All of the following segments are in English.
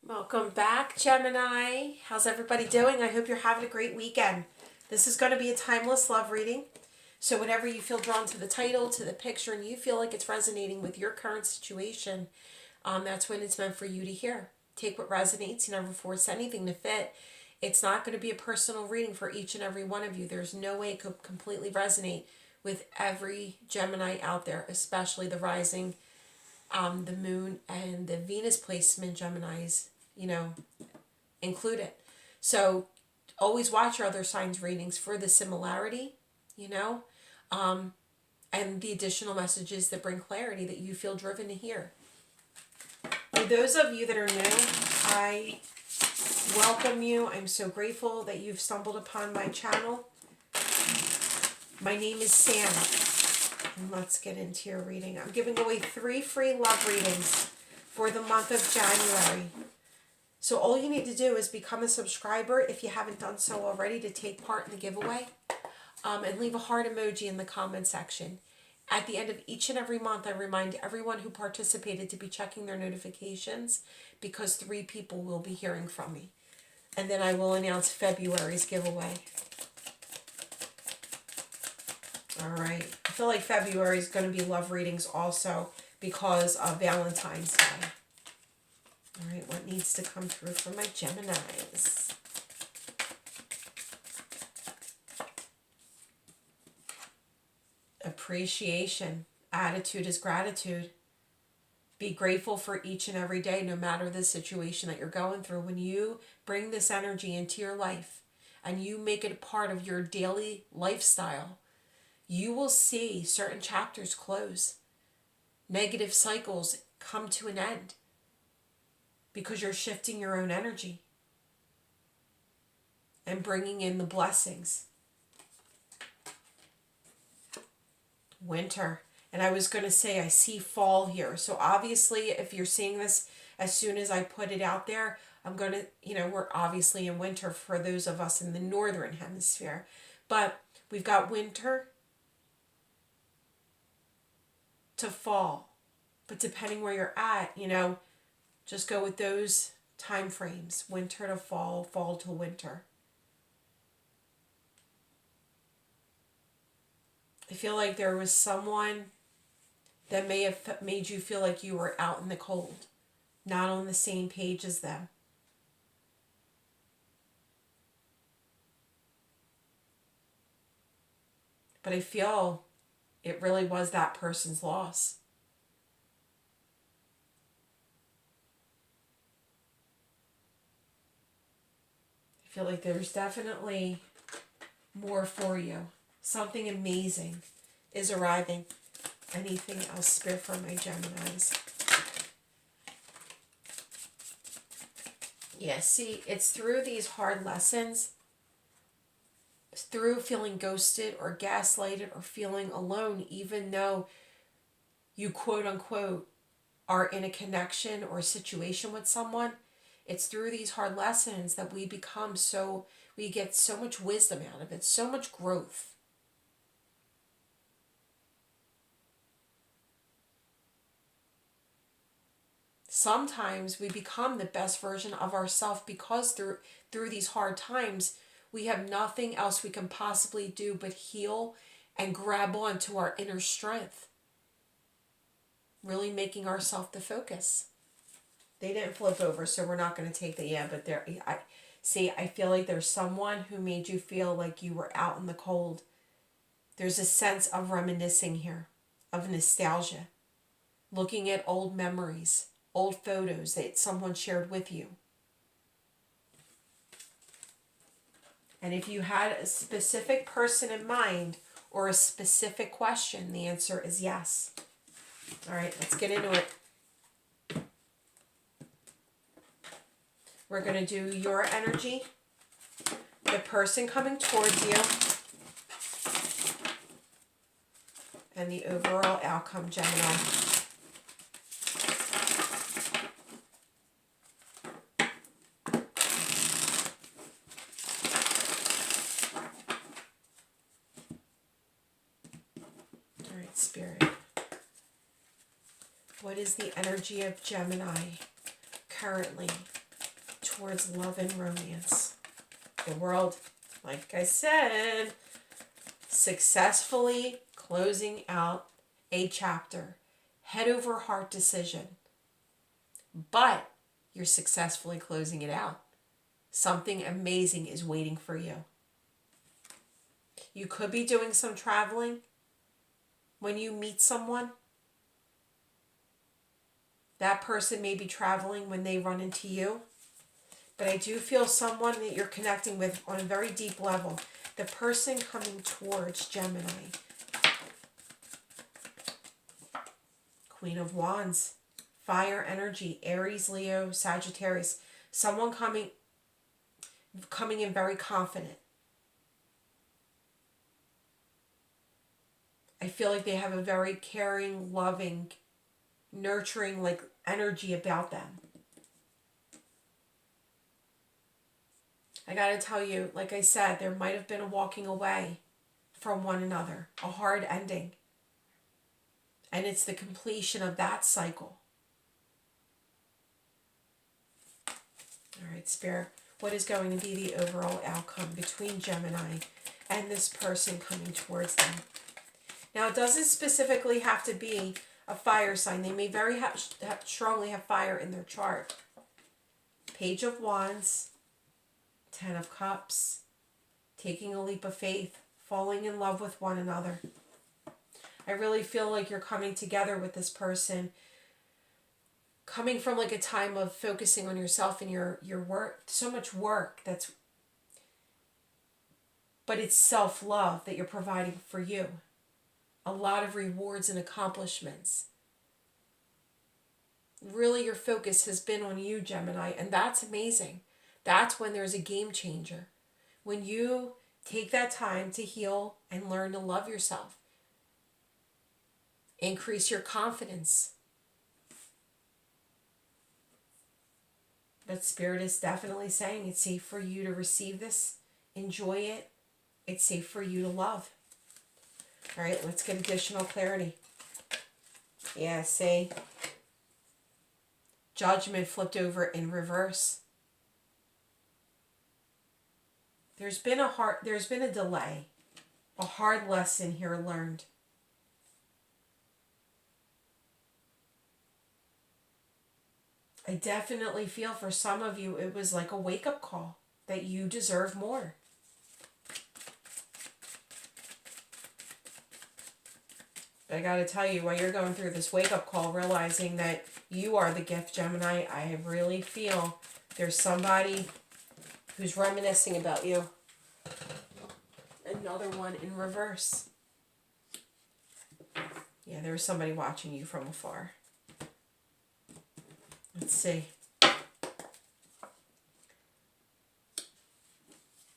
Welcome back, Gemini. How's everybody doing? I hope you're having a great weekend. This is going to be a timeless love reading. So whenever you feel drawn to the title, to the picture, and you feel like it's resonating with your current situation, that's when it's meant for you to hear. Take what resonates. You never force anything to fit. It's not going to be a personal reading for each and every one of you. There's no way it could completely resonate with every Gemini out there, especially the rising, the moon, and the Venus placement Geminis, included. So always watch your other signs readings for the similarity, and the additional messages that bring clarity that you feel driven to hear. For those of you that are new, I welcome you. I'm so grateful that you've stumbled upon my channel. My name is Sam. And let's get into your reading. I'm giving away 3 free love readings for the month of January. So all you need to do is become a subscriber if you haven't done so already to take part in the giveaway. And leave a heart emoji in the comment section. At the end of each and every month, I remind everyone who participated to be checking their notifications because 3 people will be hearing from me. And then I will announce February's giveaway. All right. I feel like February is going to be love readings also because of Valentine's Day. All right. What needs to come through for my Geminis? Appreciation. Attitude is gratitude. Be grateful for each and every day, no matter the situation that you're going through. When you bring this energy into your life and you make it a part of your daily lifestyle, you will see certain chapters close. Negative cycles come to an end because you're shifting your own energy and bringing in the blessings. Winter. And I was going to say, I see fall here. So obviously, if you're seeing this as soon as I put it out there, I'm going to, we're obviously in winter for those of us in the northern hemisphere. But we've got winter to fall. But depending where you're at, just go with those time frames. Winter to fall, fall to winter. I feel like there was someone that may have made you feel like you were out in the cold, not on the same page as them. But I feel it really was that person's loss. I feel like there's definitely more for you. Something amazing is arriving. Anything else, Spirit, for my Geminis? Yeah, see, it's through these hard lessons, through feeling ghosted or gaslighted or feeling alone, even though you quote unquote are in a connection or a situation with someone, it's through these hard lessons that we get so much wisdom out of it, so much growth. Sometimes we become the best version of ourselves because through these hard times, we have nothing else we can possibly do but heal and grab on to our inner strength. Really making ourselves the focus. They didn't flip over, so we're not going to take that. Yeah, but I feel like there's someone who made you feel like you were out in the cold. There's a sense of reminiscing here, of nostalgia. Looking at old memories, old photos that someone shared with you. And if you had a specific person in mind or a specific question, the answer is yes. All right, let's get into it. We're going to do your energy, the person coming towards you, and the overall outcome, Gemini. All right, Spirit. What is the energy of Gemini currently towards love and romance. The world, like I said, successfully closing out a chapter. Head over heart decision. But you're successfully closing it out. Something amazing is waiting for you. You could be doing some traveling when you meet someone. That person may be traveling when they run into you. But I do feel someone that you're connecting with on a very deep level. The person coming towards Gemini. Queen of Wands. Fire energy. Aries, Leo, Sagittarius. Someone coming in very confident. I feel like they have a very caring, loving, nurturing like energy about them. I gotta tell you, like I said, there might have been a walking away from one another, a hard ending. And it's the completion of that cycle. All right, Spirit, what is going to be the overall outcome between Gemini and this person coming towards them? Now, it doesn't specifically have to be a fire sign. They may very strongly have fire in their chart. Page of Wands, Ten of Cups, taking a leap of faith, falling in love with one another. I really feel like you're coming together with this person, coming from like a time of focusing on yourself and your work, so much work but it's self-love that you're providing for you. A lot of rewards and accomplishments. Really, your focus has been on you, Gemini, and that's amazing. That's when there's a game changer. When you take that time to heal and learn to love yourself. Increase your confidence. But Spirit is definitely saying it's safe for you to receive this, enjoy it. It's safe for you to love. All right, let's get additional clarity. Yeah, see? Judgment flipped over in reverse. There's been a delay, a hard lesson here learned. I definitely feel for some of you it was like a wake-up call that you deserve more. But I got to tell you, while you're going through this wake-up call, realizing that you are the gift, Gemini, I really feel there's somebody who's reminiscing about you. Another one in reverse. Yeah, there's somebody watching you from afar. Let's see.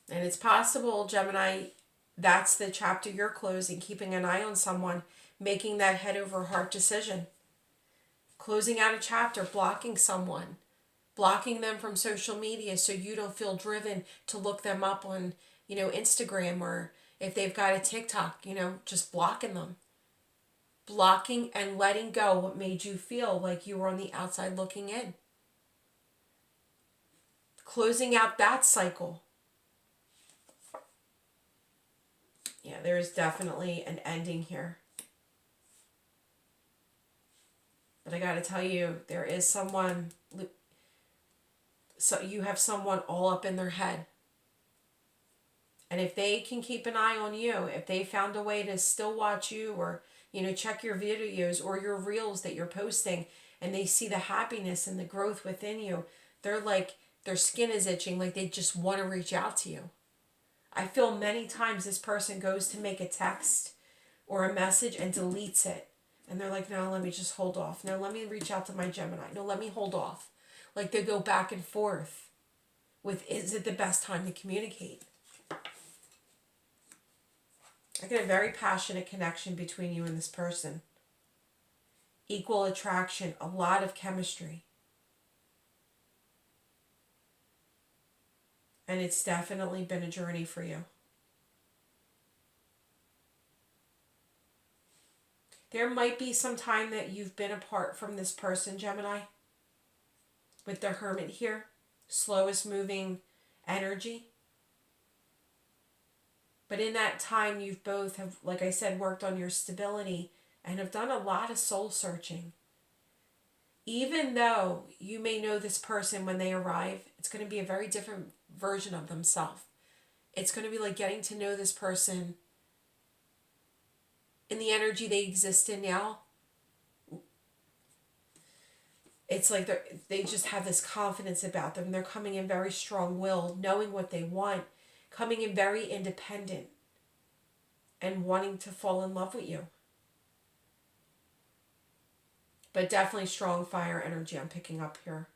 And it's possible, Gemini, that's the chapter you're closing, keeping an eye on someone, making that head over heart decision. Closing out a chapter, blocking someone, blocking them from social media so you don't feel driven to look them up on, Instagram, or if they've got a TikTok, just blocking them. Blocking and letting go what made you feel like you were on the outside looking in. Closing out that cycle. Yeah, there is definitely an ending here. But I got to tell you, there is someone, so you have someone all up in their head. And if they can keep an eye on you, if they found a way to still watch you or, check your videos or your reels that you're posting, and they see the happiness and the growth within you, they're like, their skin is itching, like they just want to reach out to you. I feel many times this person goes to make a text or a message and deletes it. And they're like, no, let me just hold off. No, let me reach out to my Gemini. No, let me hold off. Like they go back and forth with, is it the best time to communicate? I get a very passionate connection between you and this person. Equal attraction, a lot of chemistry. And it's definitely been a journey for you. There might be some time that you've been apart from this person, Gemini, with the Hermit here. slowest moving energy. But in that time, you've both have, like I said, worked on your stability and have done a lot of soul searching. Even though you may know this person when they arrive, it's going to be a very different version of themselves. It's going to be like getting to know this person in the energy they exist in now. It's like they just have this confidence about them. They're coming in very strong-willed, knowing what they want, coming in very independent, and wanting to fall in love with you. But definitely strong fire energy I'm picking up here.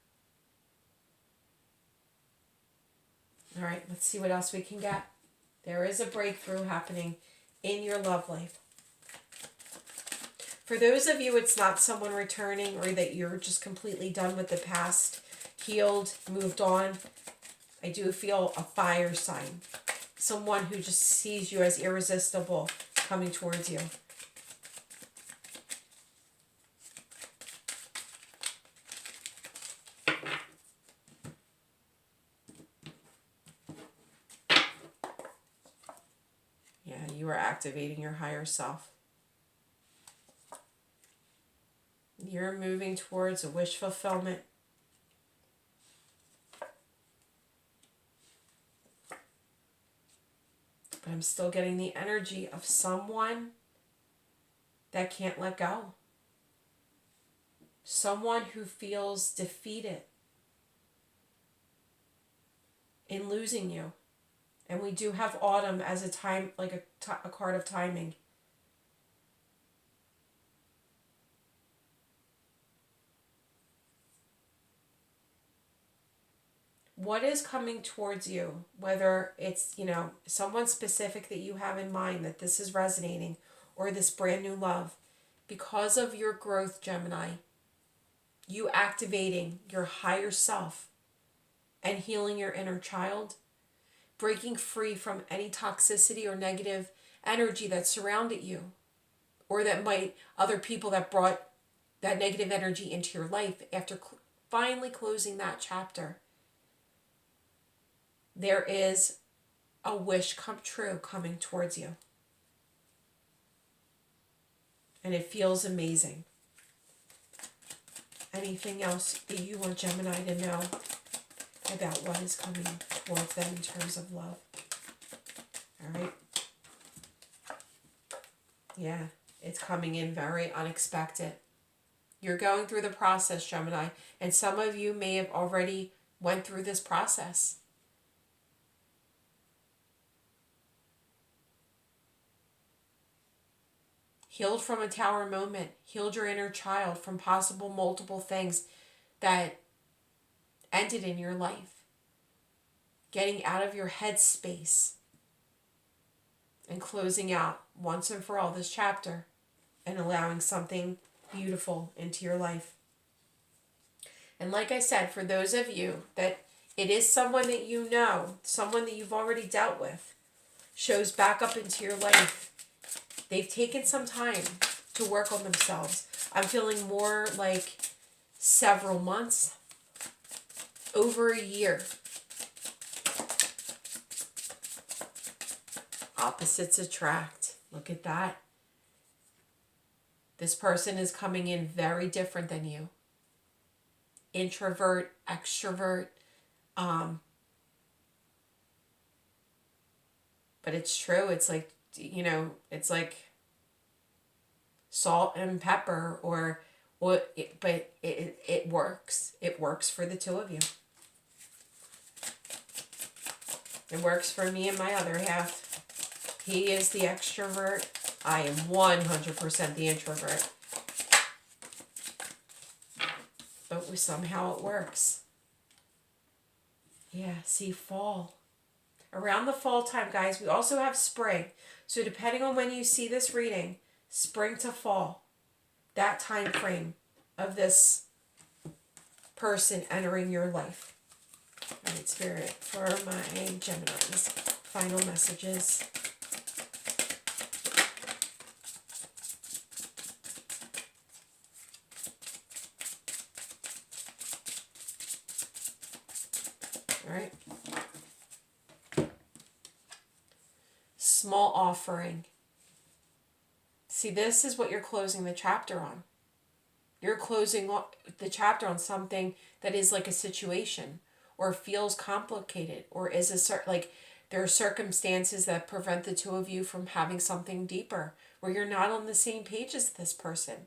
All right, let's see what else we can get. There is a breakthrough happening in your love life. For those of you, it's not someone returning or that you're just completely done with the past, healed, moved on. I do feel a fire sign. Someone who just sees you as irresistible coming towards you. Yeah, you are activating your higher self. You're moving towards a wish fulfillment. But I'm still getting the energy of someone that can't let go. Someone who feels defeated in losing you. And we do have autumn as a time, like a card of timing. What is coming towards you, whether it's, someone specific that you have in mind that this is resonating, or this brand new love, because of your growth, Gemini, you activating your higher self and healing your inner child, breaking free from any toxicity or negative energy that surrounded you, or that might other people that brought that negative energy into your life. After finally closing that chapter, there is a wish come true coming towards you. And it feels amazing. Anything else that you want Gemini to know about what is coming towards them in terms of love? All right. Yeah, it's coming in very unexpected. You're going through the process, Gemini, and some of you may have already went through this process. Healed from a tower moment, healed your inner child from possible multiple things that ended in your life. Getting out of your head space and closing out once and for all this chapter and allowing something beautiful into your life. And like I said, for those of you that it is someone that you know, someone that you've already dealt with, shows back up into your life. They've taken some time to work on themselves. I'm feeling more like several months, over a year. Opposites attract. Look at that. This person is coming in very different than you. Introvert, extrovert. But it's true. It's like, it's like salt and pepper but it works. It works for the two of you. It works for me and my other half. He is the extrovert. I am 100% the introvert. But somehow it works. Yeah, see, fall. Around the fall time, guys, we also have spring. So depending on when you see this reading, spring to fall, that time frame of this person entering your life. All right, Spirit, for my Geminis, final messages. All right. Small offering. See, this is what you're closing the chapter on. You're closing the chapter on something that is like a situation or feels complicated or is like there are circumstances that prevent the two of you from having something deeper where you're not on the same page as this person.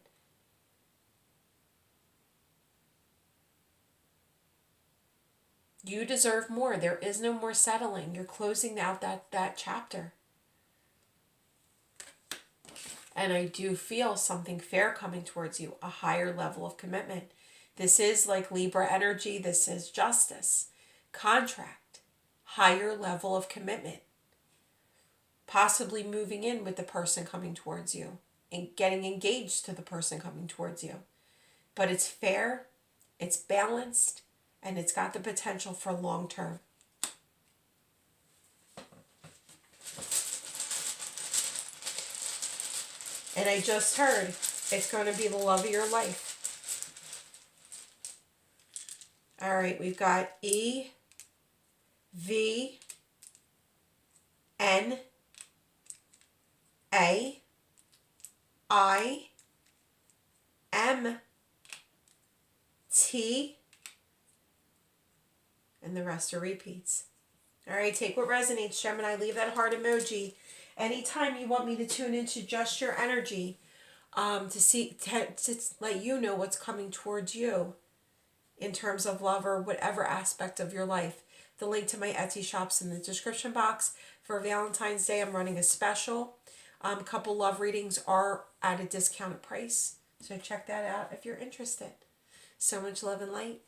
You deserve more. There is no more settling. You're closing out that chapter. And I do feel something fair coming towards you, a higher level of commitment. This is like Libra energy. This is justice, contract, higher level of commitment. Possibly moving in with the person coming towards you and getting engaged to the person coming towards you. But it's fair, it's balanced, and it's got the potential for long term. And I just heard it's going to be the love of your life. All right, we've got E, V, N, A, I, M, T, and the rest are repeats. All right, take what resonates, Gemini. Leave that heart emoji. Anytime you want me to tune into just your energy, to let you know what's coming towards you in terms of love or whatever aspect of your life. The link to my Etsy shop's in the description box. For Valentine's Day, I'm running a special. A couple love readings are at a discounted price. So check that out if you're interested. So much love and light.